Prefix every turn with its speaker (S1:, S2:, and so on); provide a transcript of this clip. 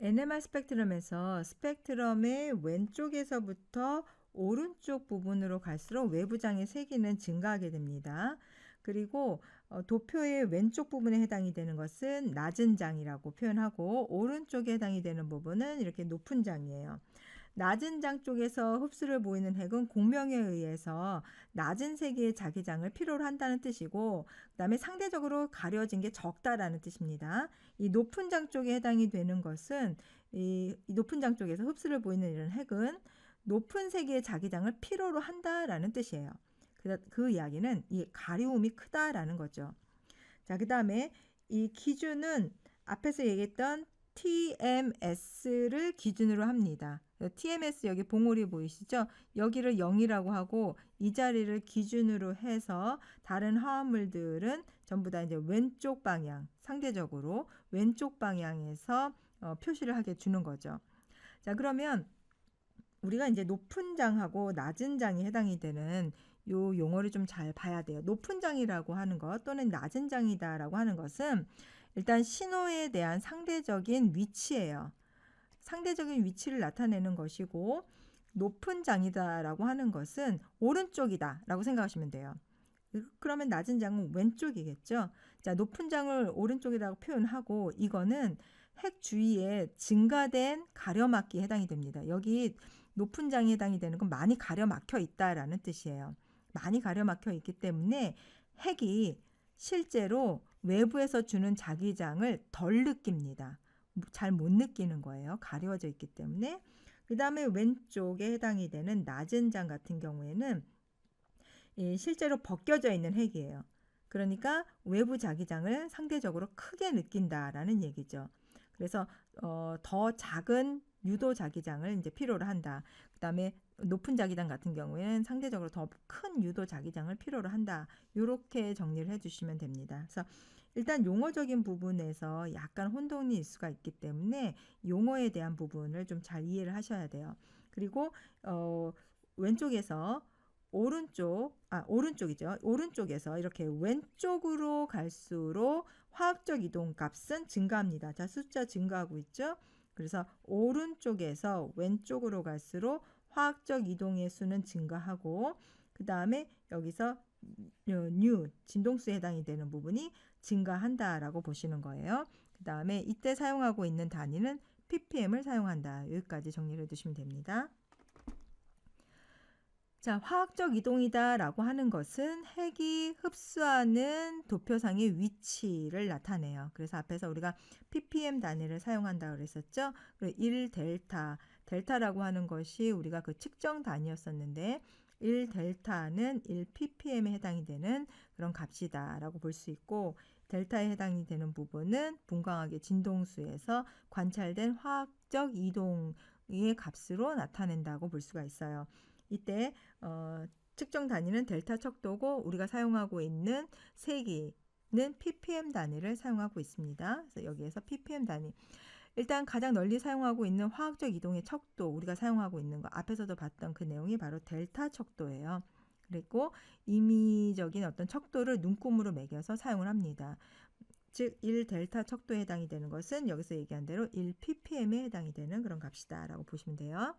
S1: NMR 스펙트럼에서 스펙트럼의 왼쪽에서부터 오른쪽 부분으로 갈수록 외부장의 세기는 증가하게 됩니다. 그리고 도표의 왼쪽 부분에 해당이 되는 것은 낮은 장이라고 표현하고, 오른쪽에 해당이 되는 부분은 이렇게 높은 장이에요. 낮은 장 쪽에서 흡수를 보이는 핵은 공명에 의해서 낮은 세기의 자기장을 필요로 한다는 뜻이고, 그 다음에 상대적으로 가려진 게 적다라는 뜻입니다. 이 높은 장 쪽에 해당이 되는 것은 이 높은 장 쪽에서 흡수를 보이는 이런 핵은 높은 세기의 자기장을 필요로 한다라는 뜻이에요. 그 이야기는 이 가려움이 크다라는 거죠. 자, 그 다음에 이 기준은 앞에서 얘기했던 TMS를 기준으로 합니다. TMS 여기 봉우리 보이시죠? 여기를 0이라고 하고 이 자리를 기준으로 해서 다른 화합물들은 전부 다 이제 왼쪽 방향, 상대적으로 왼쪽 방향에서 표시를 하게 주는 거죠. 자, 그러면 우리가 이제 높은 장하고 낮은 장이 해당이 되는 요 용어를 좀 잘 봐야 돼요. 높은 장이라고 하는 것 또는 낮은 장이다라고 하는 것은 일단 신호에 대한 상대적인 위치예요. 상대적인 위치를 나타내는 것이고, 높은 장이다라고 하는 것은 오른쪽이다라고 생각하시면 돼요. 그러면 낮은 장은 왼쪽이겠죠. 자, 높은 장을 오른쪽이라고 표현하고, 이거는 핵 주위에 증가된 가려막기에 해당이 됩니다. 여기 높은 장에 해당이 되는 건 많이 가려막혀 있다라는 뜻이에요. 많이 가려막혀 있기 때문에 핵이 실제로 외부에서 주는 자기장을 덜 느낍니다. 잘 못 느끼는 거예요. 가려져 있기 때문에. 그 다음에 왼쪽에 해당이 되는 낮은 장 같은 경우에는 실제로 벗겨져 있는 핵이에요. 그러니까 외부 자기장을 상대적으로 크게 느낀다라는 얘기죠. 그래서 더 작은 유도 자기장을 이제 필요로 한다. 그 다음에 높은 자기장 같은 경우에는 상대적으로 더 큰 유도 자기장을 필요로 한다. 이렇게 정리를 해주시면 됩니다. 그래서 일단 용어적인 부분에서 약간 혼동이 있을 수가 있기 때문에 용어에 대한 부분을 좀 잘 이해를 하셔야 돼요. 그리고 왼쪽에서 오른쪽이죠. 오른쪽에서 이렇게 왼쪽으로 갈수록 화학적 이동 값은 증가합니다. 자, 숫자 증가하고 있죠. 그래서 오른쪽에서 왼쪽으로 갈수록 화학적 이동의 수는 증가하고, 그 다음에 여기서 진동수에 해당이 되는 부분이 증가한다라고 보시는 거예요. 그 다음에 이때 사용하고 있는 단위는 ppm을 사용한다. 여기까지 정리를 해두시면 됩니다. 자, 화학적 이동이다 라고 하는 것은 핵이 흡수하는 도표상의 위치를 나타내요. 그래서 앞에서 우리가 ppm 단위를 사용한다 그랬었죠. 그리고 1델타, 델타라고 하는 것이 우리가 그 측정 단위였었는데 1델타는 1ppm에 해당이 되는 그런 값이다 라고 볼 수 있고, 델타에 해당이 되는 부분은 분광학의 진동수에서 관찰된 화학적 이동의 값으로 나타낸다고 볼 수가 있어요. 이때 측정 단위는 델타 척도고, 우리가 사용하고 있는 세기는 ppm 단위를 사용하고 있습니다. 그래서 여기에서 ppm 단위, 일단 가장 널리 사용하고 있는 화학적 이동의 척도, 우리가 사용하고 있는 거 앞에서도 봤던 그 내용이 바로 델타 척도예요. 그리고 임의적인 어떤 척도를 눈금으로 매겨서 사용을 합니다. 즉 1델타 척도에 해당이 되는 것은 여기서 얘기한 대로 1ppm에 해당이 되는 그런 값이다 라고 보시면 돼요.